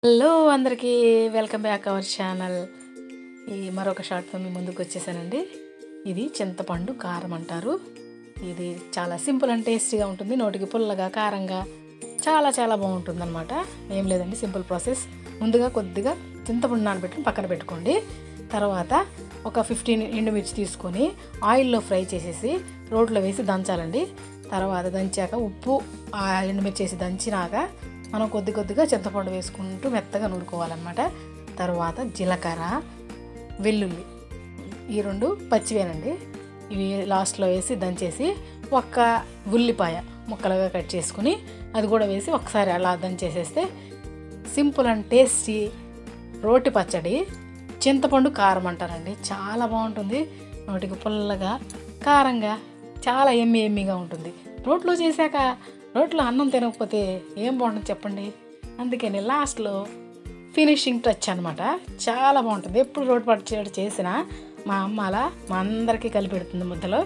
Hello అందరికీ welcome back our channel. ఈ మరొక షార్ట్తో మీ ముందుకు వచ్చేసానండి. ఇది చింతపండు కారం అంటారు. ఇది చాలా సింపుల్ అండ్ టేస్టీగా ఉంటుంది. నోటికి పుల్లగా కారంగా చాలా చాలా బాగుంటుంది అనమాట. ఏం లేదండి, సింపుల్ ప్రాసెస్. ముందుగా కొద్దిగా చింతపండు నానబెట్టుకుని పక్కన పెట్టుకోండి. తర్వాత ఒక 15 ఎండుమిర్చి తీసుకొని ఆయిల్లో ఫ్రై చేసేసి రోట్లో వేసి దంచాలండి. తర్వాత దంచాక ఉప్పు ఆ ఎండుమిర్చి వేసి దంచినాక మనం కొద్దిగా చింతపండు వేసుకుంటూ మెత్తగా నూరుకోవాలన్నమాట. తర్వాత జీలకర్ర, వెల్లుల్లి ఈ 2 పచ్చివేనండి. ఇవి లాస్ట్లో వేసి దంచేసి ఒక్క ఉల్లిపాయ ముక్కలుగా కట్ చేసుకుని అది కూడా వేసి ఒకసారి అలా దంచేసేస్తే సింపుల్ అండ్ టేస్టీ రోటి పచ్చడి చింతపండు కారం అంటారండి. చాలా బాగుంటుంది. నోటికి పుల్లగా కారంగా చాలా ఎమ్మీగా ఉంటుంది. రోట్లో చేశాక రోట్లో అన్నం తినకపోతే ఏం బాగుంటుంది చెప్పండి. అందుకని లాస్ట్లో ఫినిషింగ్ టచ్ అనమాట. చాలా బాగుంటుంది. ఎప్పుడు రోటి పచ్చడి చేసినా మా అమ్మ అలా మా అందరికీ కలిపి పెడుతుంది ముద్దలో.